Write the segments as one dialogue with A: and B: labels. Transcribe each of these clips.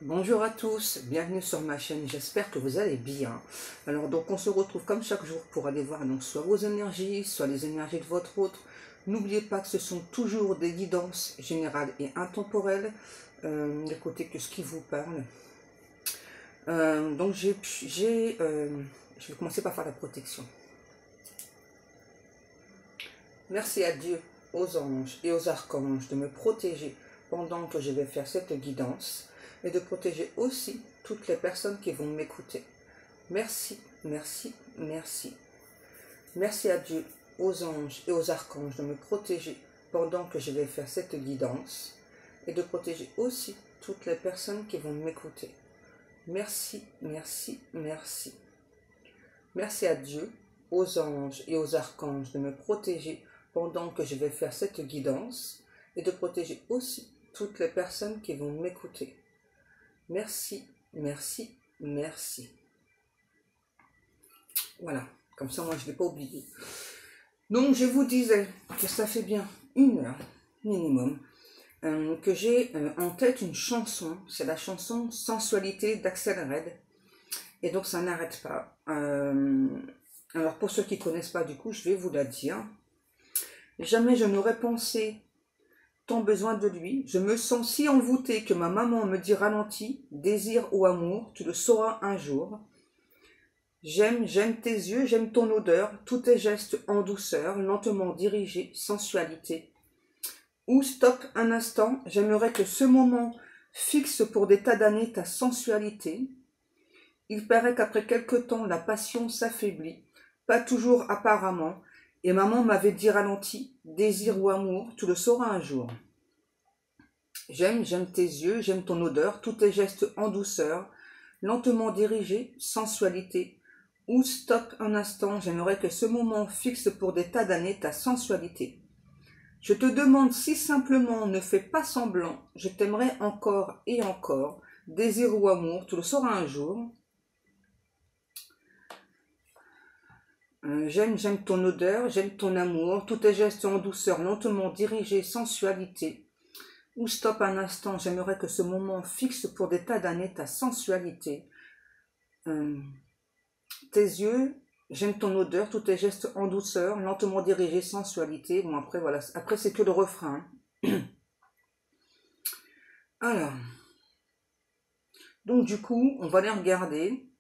A: Bonjour à tous, bienvenue sur ma chaîne, j'espère que vous allez bien. Alors donc on se retrouve comme chaque jour pour aller voir donc soit vos énergies, soit les énergies de votre autre. N'oubliez pas que ce sont toujours des guidances générales et intemporelles. N'écoutez que ce qui vous parle. Donc je vais commencer par faire la protection. Merci à Dieu, aux anges et aux archanges de me protéger pendant que je vais faire cette guidance et de protéger aussi toutes les personnes qui vont m'écouter. Merci, merci, merci. Merci à Dieu, aux anges et aux archanges de me protéger pendant que je vais faire cette guidance et de protéger aussi toutes les personnes qui vont m'écouter. Merci, merci, merci. Merci à Dieu, aux anges et aux archanges de me protéger pendant que je vais faire cette guidance et de protéger aussi toutes les personnes qui vont m'écouter. Merci, merci, merci. Voilà, comme ça moi je ne l'ai pas oublié. Donc je vous disais que ça fait bien 1 heure minimum que j'ai en tête une chanson. C'est la chanson Sensualité d'Axel Red. Et donc ça n'arrête pas. Alors pour ceux qui ne connaissent pas du coup, je vais vous la dire. Jamais je n'aurais pensé tant besoin de lui. Je me sens si envoûtée que ma maman me dit ralentis, désir ou amour, tu le sauras un jour. J'aime tes yeux, j'aime ton odeur, tous tes gestes en douceur, lentement dirigés, sensualité. Ou stop un instant, j'aimerais que ce moment fixe pour des tas d'années ta sensualité. Il paraît qu'après quelque temps, la passion s'affaiblit, pas toujours apparemment, et maman m'avait dit ralentis, désir ou amour, tu le sauras un jour. J'aime tes yeux, j'aime ton odeur, tous tes gestes en douceur, lentement dirigés, sensualité. Ou stop un instant, j'aimerais que ce moment fixe pour des tas d'années ta sensualité. Je te demande si simplement, ne fais pas semblant, je t'aimerai encore et encore, désir ou amour, tu le sauras un jour. J'aime ton odeur, j'aime ton amour, tous tes gestes en douceur, lentement dirigés, sensualité. Ou stop un instant, j'aimerais que ce moment fixe pour des tas d'années ta sensualité. Tes yeux, j'aime ton odeur, tous tes gestes en douceur, lentement dirigés, sensualité. Bon après voilà, après c'est que le refrain. Alors, donc du coup, on va les regarder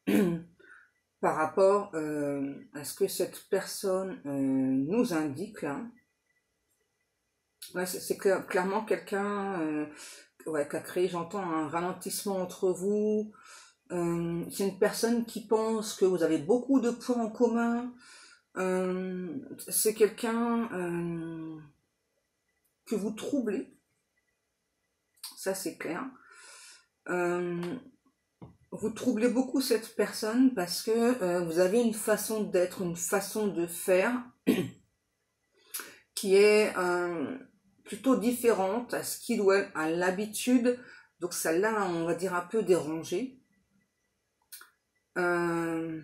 A: par rapport à ce que cette personne nous indique là. Ouais, c'est clairement quelqu'un qui a créé, j'entends, un ralentissement entre vous. C'est une personne qui pense que vous avez beaucoup de points en commun. C'est quelqu'un que vous troublez. Ça, c'est clair. Vous troublez beaucoup cette personne parce que vous avez une façon d'être, une façon de faire qui est plutôt différente à ce qu'il ou elle a l'habitude. Donc celle-là, on va dire un peu dérangée. J'entends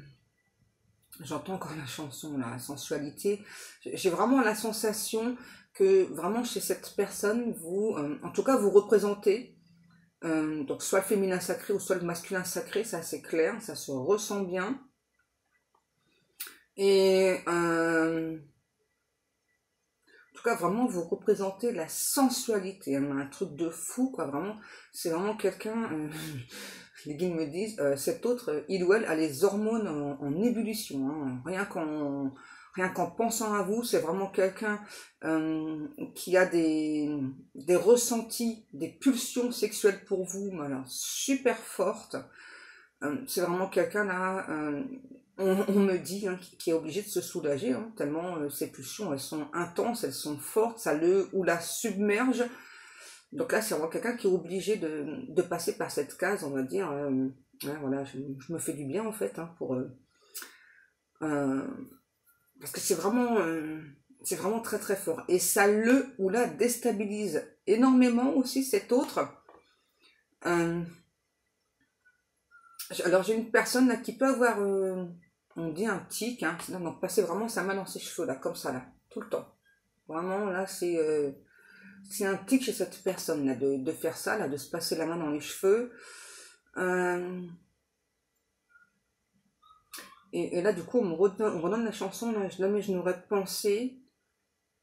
A: encore la chanson, la sensualité. J'ai vraiment la sensation que vraiment chez cette personne, vous, en tout cas, vous représentez donc soit le féminin sacré ou soit le masculin sacré, ça c'est clair, ça se ressent bien. Et en tout cas, vraiment, vous représentez la sensualité, hein, un truc de fou, quoi, vraiment. C'est vraiment quelqu'un, les guides me disent, cet autre, il ou elle a les hormones en ébullition, hein. Rien qu'en pensant à vous, c'est vraiment quelqu'un qui a des ressentis, des pulsions sexuelles pour vous, alors, super fortes. C'est vraiment quelqu'un là, on me dit, hein, qui est obligé de se soulager, hein, tellement ces pulsions, elles sont intenses, elles sont fortes, ça le ou la submerge. Donc là, c'est vraiment quelqu'un qui est obligé de passer par cette case, on va dire. Ouais, voilà, je me fais du bien en fait, hein, parce que c'est vraiment très très fort. Et ça le ou la déstabilise énormément aussi, cet autre. Alors j'ai une personne là qui peut avoir, on dit un tic, hein, donc passer vraiment sa main dans ses cheveux là, comme ça là, tout le temps. Vraiment là c'est un tic chez cette personne là, de faire ça là, de se passer la main dans les cheveux. Et là, du coup, on redonne la chanson, là, jamais je n'aurais pensé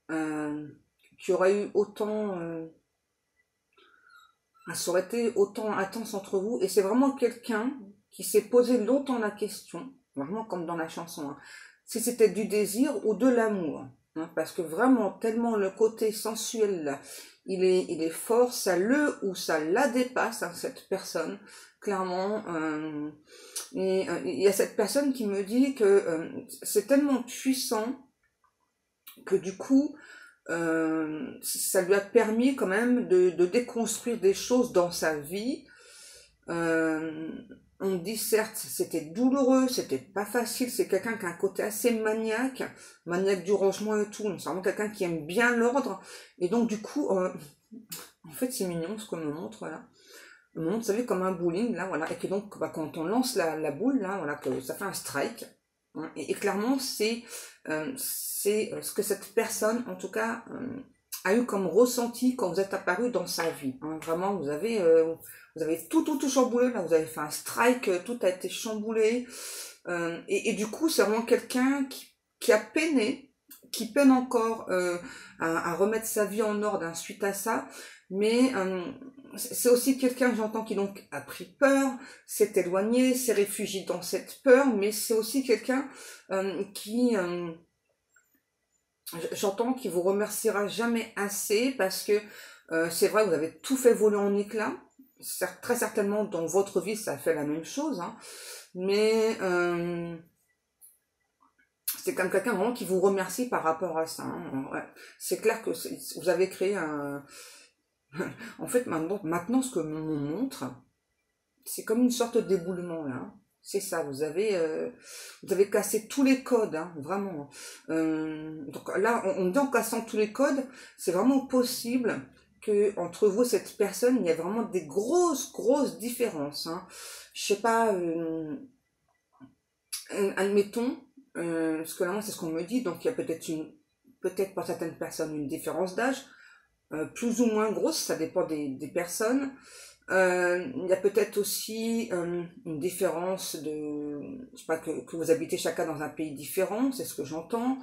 A: qu'il y aurait eu autant... ça aurait été autant intense entre vous. Et c'est vraiment quelqu'un qui s'est posé longtemps la question, vraiment comme dans la chanson, hein, si c'était du désir ou de l'amour. Hein, parce que vraiment, tellement le côté sensuel, là, il est fort, ça le ou ça la dépasse, hein, cette personne, clairement. Et il y a cette personne qui me dit que c'est tellement puissant que du coup, ça lui a permis quand même de déconstruire des choses dans sa vie. On dit certes, c'était douloureux, c'était pas facile, c'est quelqu'un qui a un côté assez maniaque, maniaque du rangement et tout, c'est vraiment quelqu'un qui aime bien l'ordre, et donc du coup, en fait c'est mignon ce qu'on me montre là. On me montre, vous savez, comme un bowling là, voilà, et que donc bah, quand on lance la boule là, voilà, que ça fait un strike, hein, et clairement c'est ce que cette personne, en tout cas, a eu comme ressenti quand vous êtes apparu dans sa vie. Hein. Vraiment, vous avez tout chamboulé, là, vous avez fait un strike, tout a été chamboulé. Et du coup, c'est vraiment quelqu'un qui a peiné, qui peine encore à remettre sa vie en ordre hein, suite à ça. Mais c'est aussi quelqu'un, j'entends, qui donc a pris peur, s'est éloigné, s'est réfugié dans cette peur, mais c'est aussi quelqu'un qui... j'entends qu'il vous remerciera jamais assez parce que c'est vrai, vous avez tout fait voler en éclats. Très certainement, dans votre vie, ça a fait la même chose. Hein. Mais c'est comme quelqu'un vraiment qui vous remercie par rapport à ça. Hein. Ouais. C'est clair que vous avez créé un... en fait, maintenant, ce que l'on montre, c'est comme une sorte d'éboulement, là. Hein. C'est ça, vous avez cassé tous les codes, hein, vraiment. Donc là, on dit en cassant tous les codes, c'est vraiment possible que entre vous et cette personne, il y a vraiment des grosses différences. Hein. Je sais pas, admettons, parce que là, moi, c'est ce qu'on me dit, donc il y a peut-être pour certaines personnes une différence d'âge, plus ou moins grosse, ça dépend des personnes. Il y a peut-être aussi une différence de, je sais pas, que vous habitez chacun dans un pays différent, c'est ce que j'entends.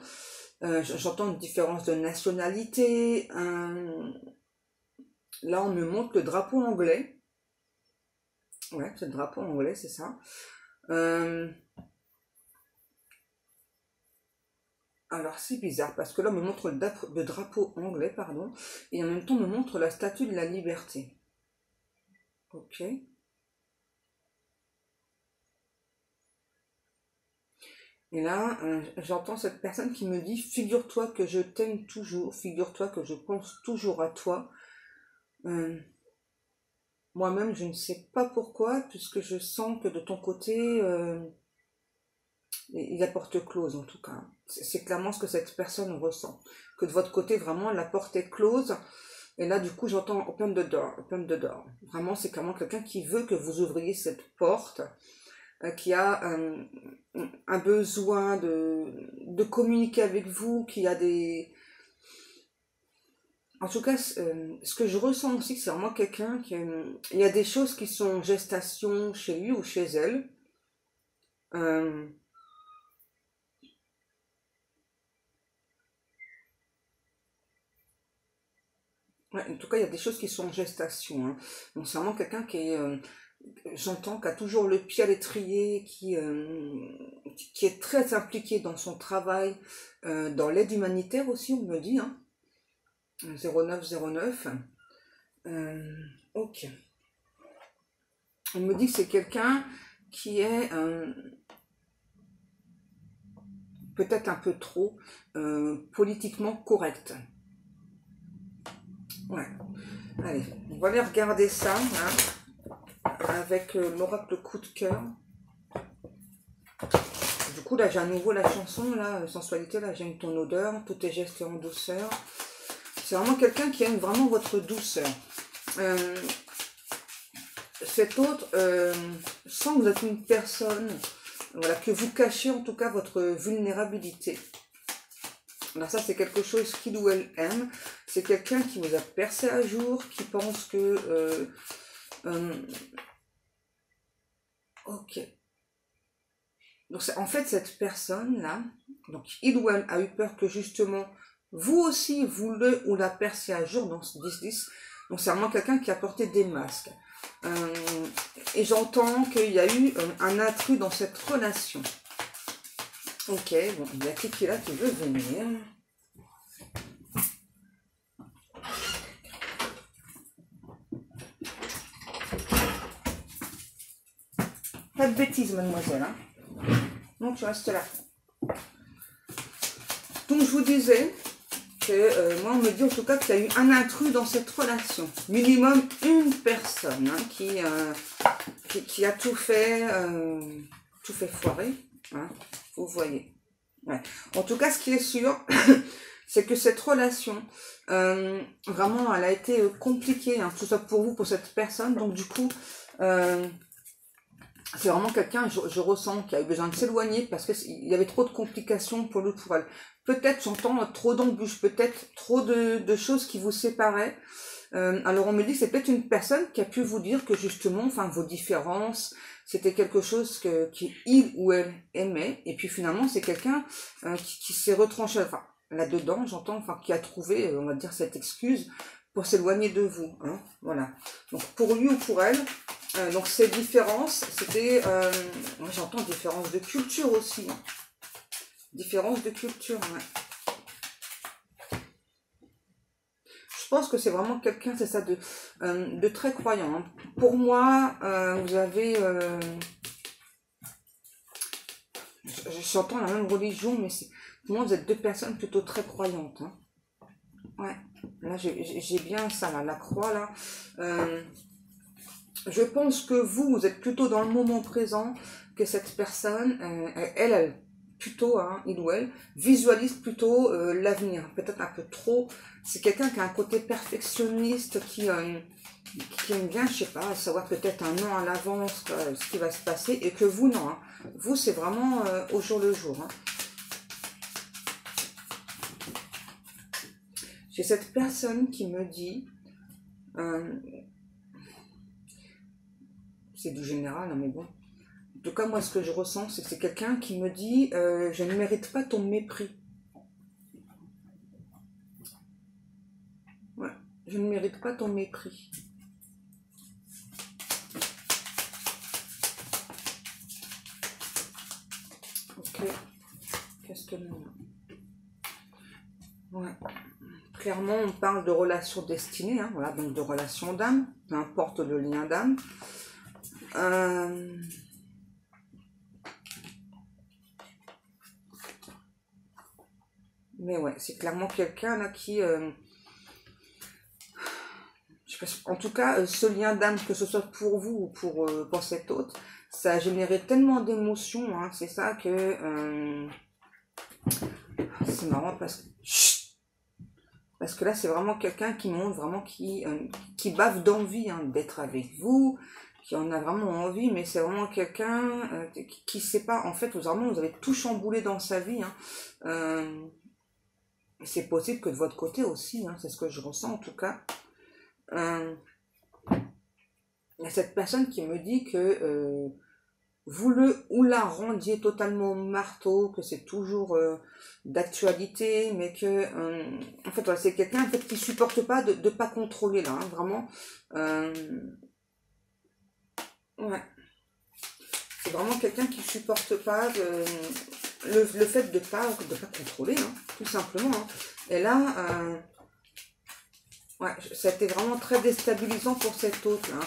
A: J'entends une différence de nationalité. Là, on me montre le drapeau anglais. Ouais, c'est le drapeau anglais, c'est ça. Alors, c'est bizarre, parce que là, on me montre le drapeau anglais, pardon, et en même temps, on me montre la statue de la liberté. Ok. Et là, j'entends cette personne qui me dit, figure-toi que je t'aime toujours, figure-toi que je pense toujours à toi. Moi-même, je ne sais pas pourquoi, puisque je sens que de ton côté, il y a porte close en tout cas. C'est clairement ce que cette personne ressent. Que de votre côté, vraiment, la porte est close. Et là, du coup, j'entends open the door, open the door. Vraiment, c'est clairement quelqu'un qui veut que vous ouvriez cette porte. Qui a un besoin de communiquer avec vous, qui a des... En tout cas, ce que je ressens aussi, c'est vraiment quelqu'un qui... il y a des choses qui sont en gestation chez lui ou chez elle. Ouais, en tout cas, il y a des choses qui sont en gestation. Hein. Donc, c'est vraiment quelqu'un qui est... j'entends, qui a toujours le pied à l'étrier, qui est très impliqué dans son travail, dans l'aide humanitaire aussi, on me dit, hein, 0909. Ok. On me dit que c'est quelqu'un qui est peut-être un peu trop politiquement correct. Ouais. Allez, on va aller regarder ça, hein, avec l'oracle coup de cœur. Du coup, là, j'ai à nouveau la chanson, là, sensualité, là, j'aime ton odeur, tous tes gestes en douceur. C'est vraiment quelqu'un qui aime vraiment votre douceur. Cet autre sent que vous êtes une personne, voilà, que vous cachez en tout cas votre vulnérabilité. Alors ça, c'est quelque chose qu'il ou elle aime. C'est quelqu'un qui vous a percé à jour, qui pense que Ok. Donc en fait, cette personne-là, donc il ou elle a eu peur que justement, vous aussi, vous le ou la perciez à jour dans ce 10-10. Donc c'est vraiment quelqu'un qui a porté des masques. Et j'entends qu'il y a eu un intrus dans cette relation. Ok, bon, il y a qui est là qui veut venir. Pas de bêtises, mademoiselle. Hein. Non, tu restes là. Donc, je vous disais que moi, on me dit en tout cas qu'il y a eu un intrus dans cette relation. Minimum une personne hein, qui a tout fait foirer. Hein, vous voyez. Ouais. En tout cas, ce qui est sûr, c'est que cette relation, vraiment, elle a été compliquée, hein, que ce soit pour vous, pour cette personne. Donc, du coup, c'est vraiment quelqu'un, je ressens, qui a eu besoin de s'éloigner parce qu'il y avait trop de complications pour lui, pour elle. Peut-être, j'entends trop d'embûches, peut-être trop de choses qui vous séparaient. Alors, on me dit que c'est peut-être une personne qui a pu vous dire que justement, enfin, vos différences, c'était quelque chose qu'il ou elle aimait. Et puis finalement, c'est quelqu'un qui s'est retranché, enfin, là-dedans, j'entends, enfin, qui a trouvé, on va dire, cette excuse pour s'éloigner de vous. Hein, voilà. Donc, pour lui ou pour elle, donc ces différences, c'était, moi j'entends différence de culture aussi. Hein. Différence de culture, ouais. Je pense que c'est vraiment quelqu'un, c'est ça, de très croyant. Hein. Pour moi, vous avez... j'entends la même religion, mais pour moi, vous êtes deux personnes plutôt très croyantes. Hein. Ouais, là, j'ai bien ça, là, la croix, là. Je pense que vous êtes plutôt dans le moment présent, que cette personne, elle plutôt, hein, il ou elle, visualise plutôt l'avenir, peut-être un peu trop. C'est quelqu'un qui a un côté perfectionniste, qui aime bien, je sais pas, savoir peut-être un an à l'avance ce qui va se passer, et que vous, non. Hein. Vous, c'est vraiment au jour le jour. Hein. J'ai cette personne qui me dit... c'est du général, hein, mais bon. En tout cas, moi, ce que je ressens, c'est que c'est quelqu'un qui me dit je ne mérite pas ton mépris. Ouais, je ne mérite pas ton mépris. Ok. Qu'est-ce que nous... Ouais. Clairement, on parle de relation destinée, hein, voilà, donc de relation d'âme, peu importe le lien d'âme. Mais ouais, c'est clairement quelqu'un là qui... en tout cas, ce lien d'âme, que ce soit pour vous ou pour cet autre, ça a généré tellement d'émotions, hein, c'est ça que... c'est marrant parce que là, c'est vraiment quelqu'un qui montre vraiment qui bave d'envie hein, d'être avec vous, qui en a vraiment envie, mais c'est vraiment quelqu'un qui sait pas, en fait, vous avez tout chamboulé dans sa vie. Hein. C'est possible que de votre côté aussi, hein, c'est ce que je ressens en tout cas. Il y a cette personne qui me dit que vous le ou la rendiez totalement marteau, que c'est toujours d'actualité, mais que en fait voilà, c'est quelqu'un en fait, qui supporte pas de pas contrôler là, hein, vraiment. Ouais. C'est vraiment quelqu'un qui supporte pas le fait de pas contrôler, hein, tout simplement. Hein. Et là, ouais, ça a été vraiment très déstabilisant pour cet autre. Hein.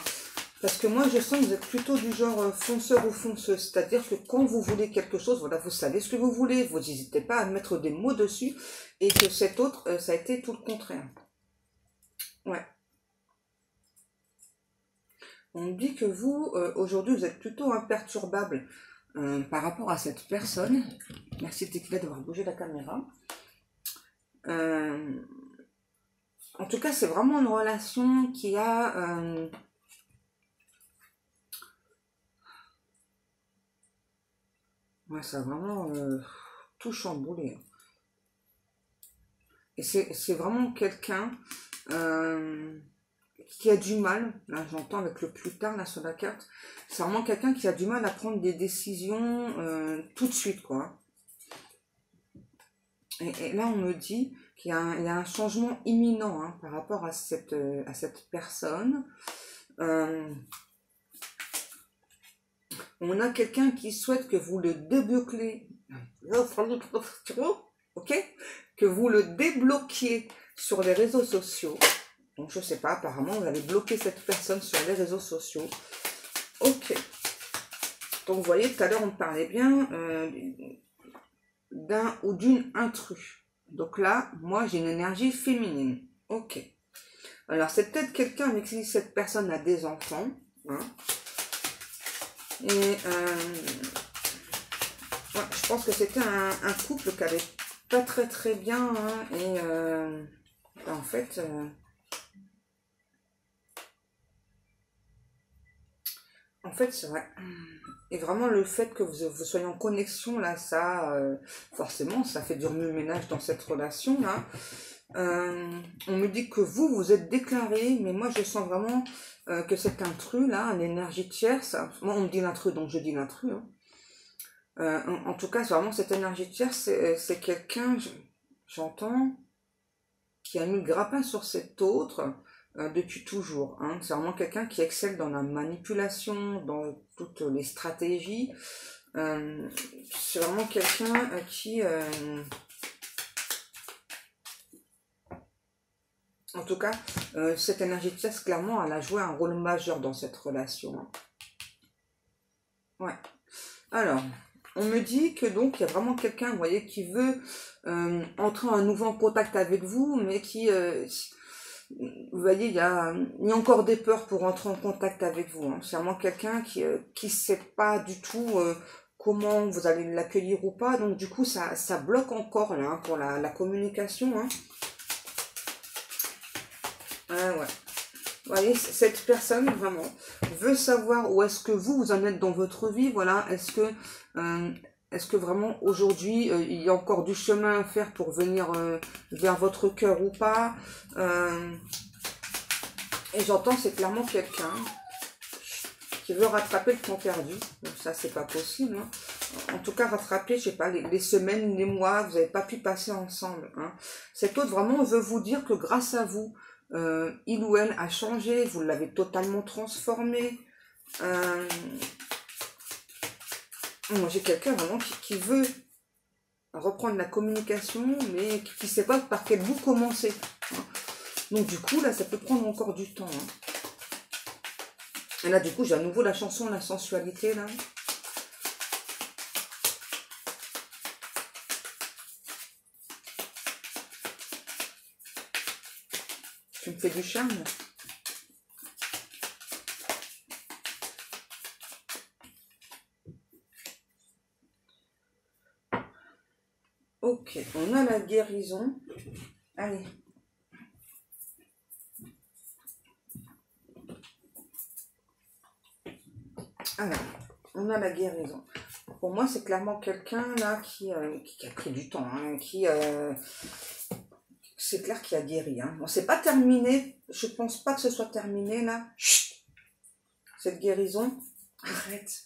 A: Parce que moi, je sens que vous êtes plutôt du genre fonceur ou fonceuse. C'est-à-dire que quand vous voulez quelque chose, voilà, vous savez ce que vous voulez, vous n'hésitez pas à mettre des mots dessus. Et que cet autre, ça a été tout le contraire. Ouais. On me dit que vous, aujourd'hui, vous êtes plutôt imperturbable par rapport à cette personne. Merci Tekla d'avoir bougé la caméra. En tout cas, c'est vraiment une relation qui a... ouais, ça a vraiment tout chamboulé. Et c'est vraiment quelqu'un qui a du mal, là j'entends avec le plus tard là sur la carte, c'est vraiment quelqu'un qui a du mal à prendre des décisions tout de suite, quoi. Et là on me dit qu'il y a un changement imminent hein, par rapport à cette personne. On a quelqu'un qui souhaite que vous le débloquiez, ok, que vous le débloquiez sur les réseaux sociaux. Donc je sais pas, apparemment vous allez bloquer cette personne sur les réseaux sociaux. Ok. Donc vous voyez, tout à l'heure on parlait bien d'un ou d'une intrus. Donc là, moi j'ai une énergie féminine. Ok. Alors c'est peut-être quelqu'un avec qui cette personne a des enfants. Hein. Et ouais, je pense que c'était un couple qui allait pas très bien. Hein, et en fait... c'est vrai. Et vraiment, le fait que vous soyez en connexion, là, ça, forcément, ça fait du remue-ménage dans cette relation-là. On me dit que vous êtes déclaré, mais moi, je sens vraiment que cet intrus, là, l'énergie tierce, moi, on me dit l'intrus, donc je dis l'intrus. Hein. En tout cas, c'est vraiment cette énergie tierce, c'est quelqu'un, j'entends, qui a mis le grappin sur cet autre, depuis toujours. Hein. C'est vraiment quelqu'un qui excelle dans la manipulation, dans toutes les stratégies. C'est vraiment quelqu'un qui... en tout cas, cette énergie de chasse, clairement, elle a joué un rôle majeur dans cette relation. Hein. Ouais. Alors, on me dit que donc, il y a vraiment quelqu'un, vous voyez, qui veut entrer en nouveau contact avec vous, mais qui... vous voyez, il y a encore des peurs pour entrer en contact avec vous. Hein. C'est vraiment quelqu'un qui ne sait pas du tout comment vous allez l'accueillir ou pas. Donc du coup, ça bloque encore là, hein, pour la communication. Hein. Ouais. Vous voyez, cette personne, vraiment, veut savoir où est-ce que vous en êtes dans votre vie. Voilà, est-ce que vraiment aujourd'hui il y a encore du chemin à faire pour venir vers votre cœur ou pas et j'entends c'est clairement quelqu'un qui veut rattraper le temps perdu. Donc ça c'est pas possible. Hein. En tout cas rattraper, je sais pas, les semaines, les mois, vous n'avez pas pu passer ensemble. Hein. Cet autre vraiment veut vous dire que grâce à vous, il ou elle a changé, vous l'avez totalement transformé. Moi, j'ai quelqu'un vraiment qui veut reprendre la communication, mais qui ne sait pas par quel bout commencer. Hein. Donc, du coup, là, ça peut prendre encore du temps. Hein. Et là, du coup, j'ai à nouveau la chanson La sensualité, là. Tu me fais du charme. Ok, on a la guérison. Allez. Alors, on a la guérison. Pour moi, c'est clairement quelqu'un là qui a pris du temps, hein, c'est clair qu'il a guéri. Hein. Bon, c'est pas terminé. Je pense pas que ce soit terminé là. Chut, cette guérison. Arrête.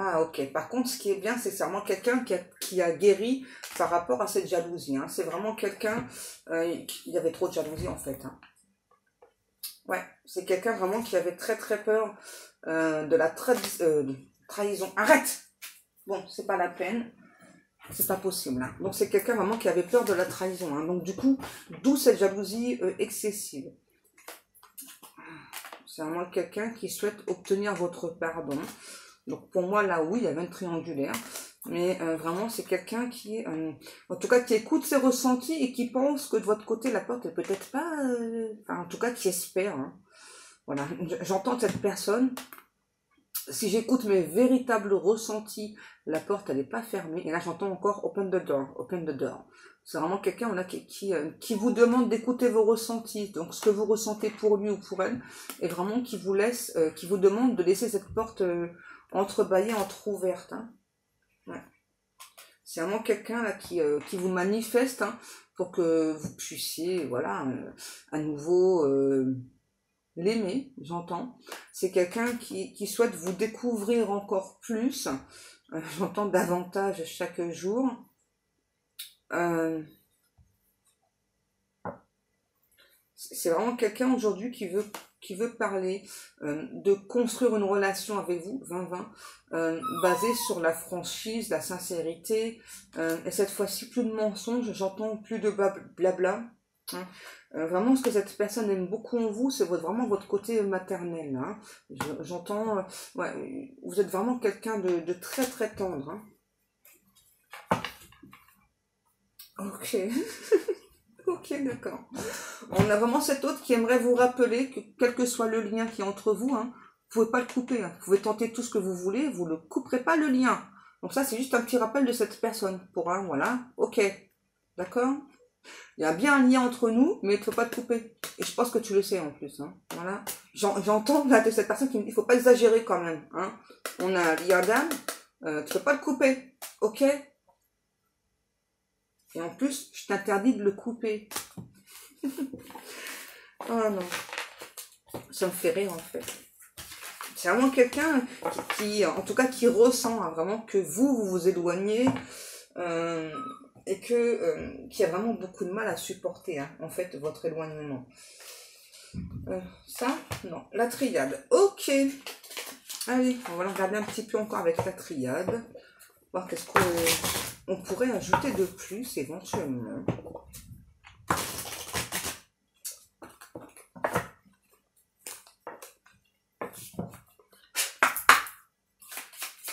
A: Ah ok, par contre ce qui est bien c'est vraiment quelqu'un qui a guéri par rapport à cette jalousie. Hein. C'est vraiment quelqu'un, il y avait trop de jalousie en fait. Hein. Ouais, c'est quelqu'un vraiment qui avait très peur de la trahison. Arrête. Bon, c'est pas la peine, c'est pas possible. Hein. Donc c'est quelqu'un vraiment qui avait peur de la trahison. Hein. Donc du coup, d'où cette jalousie excessive. C'est vraiment quelqu'un qui souhaite obtenir votre pardon. Donc pour moi, là, oui, il y avait une triangulaire. Mais vraiment, c'est quelqu'un qui, en tout cas, qui écoute ses ressentis et qui pense que de votre côté, la porte est peut-être pas... enfin, en tout cas, qui espère. Hein. Voilà, j'entends cette personne. Si j'écoute mes véritables ressentis, la porte, elle n'est pas fermée. Et là, j'entends encore open the door, open the door. C'est vraiment quelqu'un voilà, qui vous demande d'écouter vos ressentis. Donc, ce que vous ressentez pour lui ou pour elle. Et vraiment qui vous laisse, qui vous demande de laisser cette porte... entrebâillée, entrouverte. Hein. Ouais. C'est vraiment quelqu'un là qui vous manifeste, hein, pour que vous puissiez, voilà, à nouveau l'aimer, j'entends. C'est quelqu'un qui souhaite vous découvrir encore plus, j'entends davantage chaque jour. C'est vraiment quelqu'un aujourd'hui qui veut parler, de construire une relation avec vous, 20-20, basée sur la franchise, la sincérité, et cette fois-ci plus de mensonges, j'entends plus de blabla. Hein. Vraiment, ce que cette personne aime beaucoup en vous, c'est vraiment votre côté maternel. Hein. J'entends, ouais, vous êtes vraiment quelqu'un de très très tendre. Hein. Ok. Ok, d'accord. On a vraiment cet autre qui aimerait vous rappeler que quel que soit le lien qui est entre vous, hein, vous pouvez pas le couper. Hein. Vous pouvez tenter tout ce que vous voulez, vous ne couperez pas le lien. Donc ça, c'est juste un petit rappel de cette personne. Pour un, voilà, ok, d'accord. Il y a bien un lien entre nous, mais il ne faut pas le couper. Et je pense que tu le sais en plus. Hein. Voilà. J'entends là de cette personne qui me dit, il faut pas exagérer quand même. Hein. On a un lien d'âme, tu ne peux pas le couper, ok. Et en plus, je t'interdis de le couper. Oh non. Ça me fait rire en fait. C'est vraiment quelqu'un qui, en tout cas, qui ressent hein, vraiment que vous vous éloignez et que qui a vraiment beaucoup de mal à supporter hein, en fait votre éloignement. Ça, non. La triade. Ok. Allez, on va regarder un petit peu encore avec la triade. Voir qu'est-ce qu'on pourrait ajouter de plus éventuellement.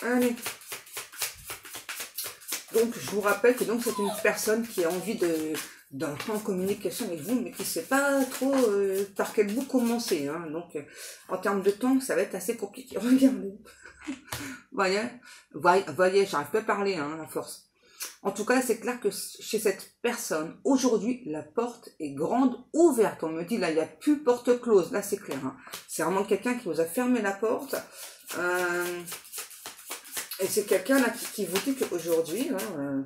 A: Allez. Donc, je vous rappelle que donc c'est une personne qui a envie d'entrer en communication avec vous, mais qui ne sait pas trop par quel bout commencer. Hein. Donc, en termes de temps, ça va être assez compliqué. Regardez. Voyez, j'arrive pas à parler, hein, à force. En tout cas, c'est clair que chez cette personne, aujourd'hui, la porte est grande ouverte. On me dit, là, il n'y a plus porte close. Là, c'est clair. Hein. C'est vraiment quelqu'un qui vous a fermé la porte. Et c'est quelqu'un là qui vous dit qu'aujourd'hui,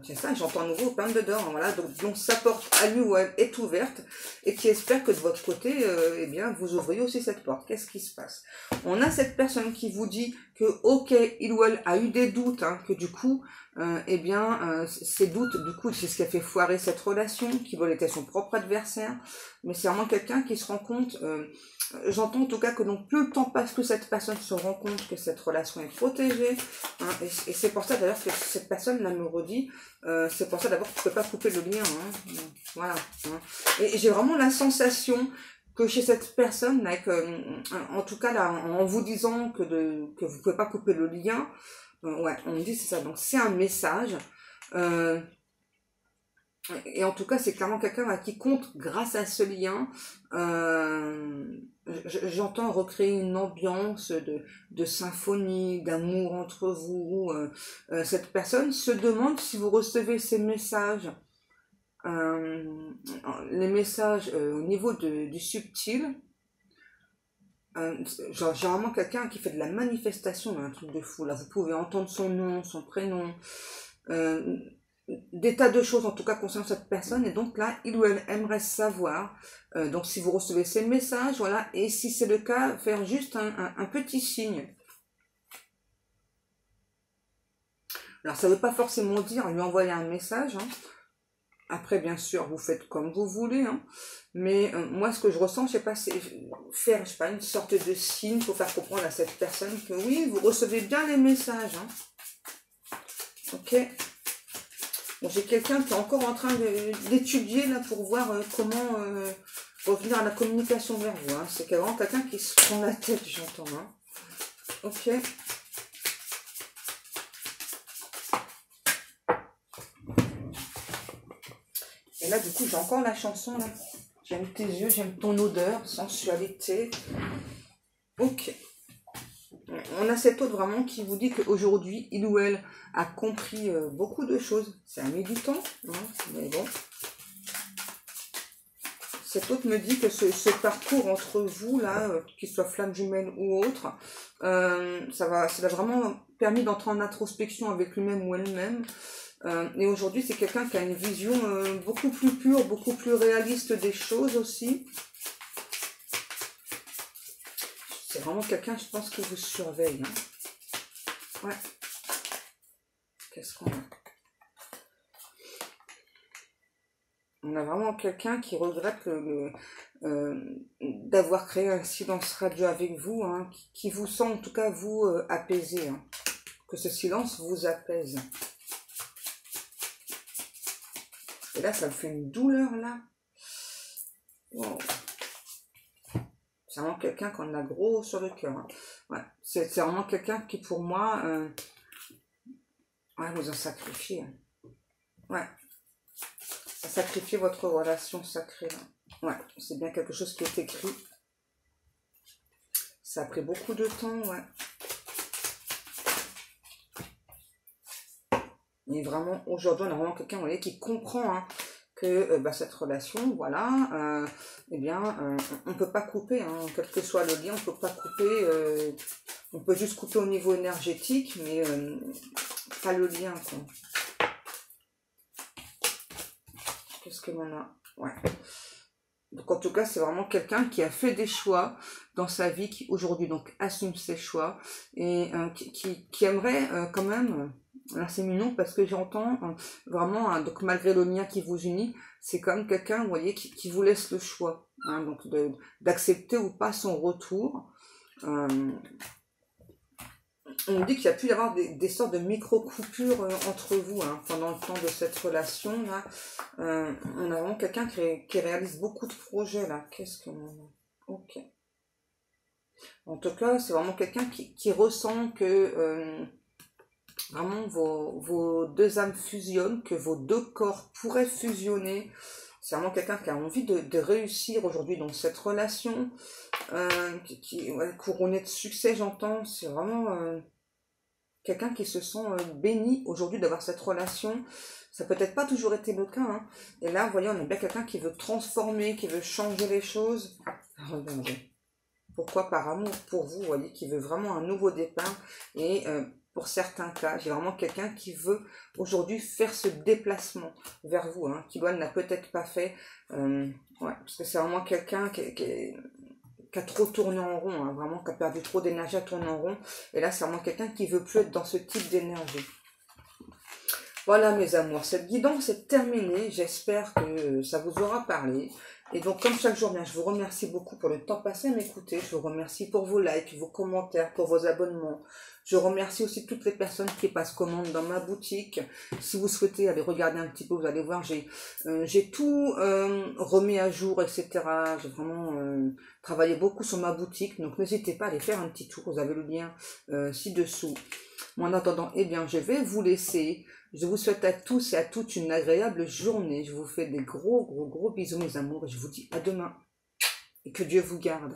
A: c'est ça, j'entends à nouveau plein dedans, voilà, donc sa porte à lui ou elle est ouverte et qui espère que de votre côté, eh bien, vous ouvriez aussi cette porte. Qu'est-ce qui se passe? On a cette personne qui vous dit que, ok, il ou elle a eu des doutes, hein, que du coup, eh bien, ces doutes, du coup, c'est ce qui a fait foirer cette relation, qui veut être son propre adversaire, mais c'est vraiment quelqu'un qui se rend compte, j'entends en tout cas que donc plus le temps passe, plus cette personne se rend compte que cette relation est protégée, hein, et c'est pour ça d'ailleurs que cette personne là me redit, c'est pour ça d'abord que tu peux pas couper le lien, hein, voilà, hein. Et j'ai vraiment la sensation que chez cette personne, là, en tout cas là, en vous disant que vous pouvez pas couper le lien, ouais, on me dit c'est ça, donc c'est un message, et en tout cas c'est clairement quelqu'un qui compte grâce à ce lien. J'entends recréer une ambiance de symphonie, d'amour entre vous. Cette personne se demande si vous recevez ces messages, les messages au niveau du subtil. Genre vraiment quelqu'un qui fait de la manifestation, un truc de fou. Là, vous pouvez entendre son nom, son prénom, des tas de choses en tout cas concernant cette personne, et donc là il ou elle aimerait savoir donc si vous recevez ces messages, voilà, et si c'est le cas, faire juste un petit signe. Alors ça ne veut pas forcément dire lui envoyer un message, hein. Après bien sûr vous faites comme vous voulez, hein. Mais moi ce que je ressens, je sais pas, c'est faire, je sais pas, une sorte de signe pour faire comprendre à cette personne que oui, vous recevez bien les messages, hein. Ok. Bon, j'ai quelqu'un qui est encore en train d'étudier là pour voir comment revenir à la communication vers vous. Hein. C'est vraiment quelqu'un qui se prend la tête, j'entends. Hein. Ok. Et là, du coup, j'ai encore la chanson là. J'aime tes yeux, j'aime ton odeur, sensualité. Ok. On a cet autre vraiment qui vous dit qu'aujourd'hui, il ou elle a compris beaucoup de choses. Ça a mis du temps, hein, mais bon. Cet autre me dit que ce parcours entre vous, là, qu'il soit flamme jumelle ou autre, ça l'a vraiment permis d'entrer en introspection avec lui-même ou elle-même. Et aujourd'hui, c'est quelqu'un qui a une vision beaucoup plus pure, beaucoup plus réaliste des choses aussi. C'est vraiment quelqu'un, je pense, qui vous surveille. Hein. Ouais. Qu'est-ce qu'on a? On a vraiment quelqu'un qui regrette d'avoir créé un silence radio avec vous, hein, qui vous sent en tout cas, vous, apaisé. Hein. Que ce silence vous apaise. Et là, ça me fait une douleur, là. Wow. C'est vraiment quelqu'un qu'on a gros sur le cœur. Hein. Ouais. C'est vraiment quelqu'un qui, pour moi, ouais, vous a sacrifié. Hein. Ouais. A sacrifié votre relation sacrée. Là. Ouais, c'est bien quelque chose qui est écrit. Ça a pris beaucoup de temps, ouais. Et vraiment, aujourd'hui, on a vraiment quelqu'un, vous voyez, qui comprend hein, que cette relation, voilà, eh bien, on ne peut pas couper, hein, quel que soit le lien, on ne peut pas couper, on peut juste couper au niveau énergétique, mais pas le lien, quoi. Qu'est-ce que l'on a? Ouais. Donc en tout cas, c'est vraiment quelqu'un qui a fait des choix dans sa vie, qui aujourd'hui donc assume ses choix et qui aimerait quand même, là c'est mignon parce que j'entends vraiment, hein, donc malgré le lien qui vous unit, c'est quand même quelqu'un, vous voyez, qui vous laisse le choix, hein, donc d'accepter ou pas son retour. On dit qu'il y a pu y avoir des sortes de micro-coupures entre vous hein, pendant le temps de cette relation-là. On a vraiment quelqu'un qui réalise beaucoup de projets, là. Qu'est-ce qu'on a? Ok. En tout cas, c'est vraiment quelqu'un qui ressent que vraiment vos deux âmes fusionnent, que vos deux corps pourraient fusionner. C'est vraiment quelqu'un qui a envie de réussir aujourd'hui dans cette relation, ouais, couronné de succès, j'entends. C'est vraiment quelqu'un qui se sent béni aujourd'hui d'avoir cette relation. Ça peut peut-être pas toujours été le cas. Hein. Et là, vous voyez, on a bien quelqu'un qui veut transformer, qui veut changer les choses. Regardez. Pourquoi par amour pour vous, vous voyez, qui veut vraiment un nouveau départ. Et pour certains cas, j'ai vraiment quelqu'un qui veut aujourd'hui faire ce déplacement vers vous, hein, qui ne l'a peut-être pas fait. Ouais, parce que c'est vraiment quelqu'un qui a trop tourné en rond, hein, vraiment, qui a perdu trop d'énergie à tourner en rond. Et là, c'est vraiment quelqu'un qui veut plus être dans ce type d'énergie. Voilà mes amours, cette guidance est terminée, j'espère que ça vous aura parlé. Et donc comme chaque jour, bien, je vous remercie beaucoup pour le temps passé à m'écouter, je vous remercie pour vos likes, vos commentaires, pour vos abonnements. Je remercie aussi toutes les personnes qui passent commande dans ma boutique. Si vous souhaitez aller regarder un petit peu, vous allez voir, j'ai tout remis à jour, etc. J'ai vraiment travaillé beaucoup sur ma boutique, donc n'hésitez pas à aller faire un petit tour, vous avez le lien ci-dessous. Moi, en attendant, eh bien, je vais vous laisser. Je vous souhaite à tous et à toutes une agréable journée. Je vous fais des gros bisous, mes amours. Et je vous dis à demain. Et que Dieu vous garde.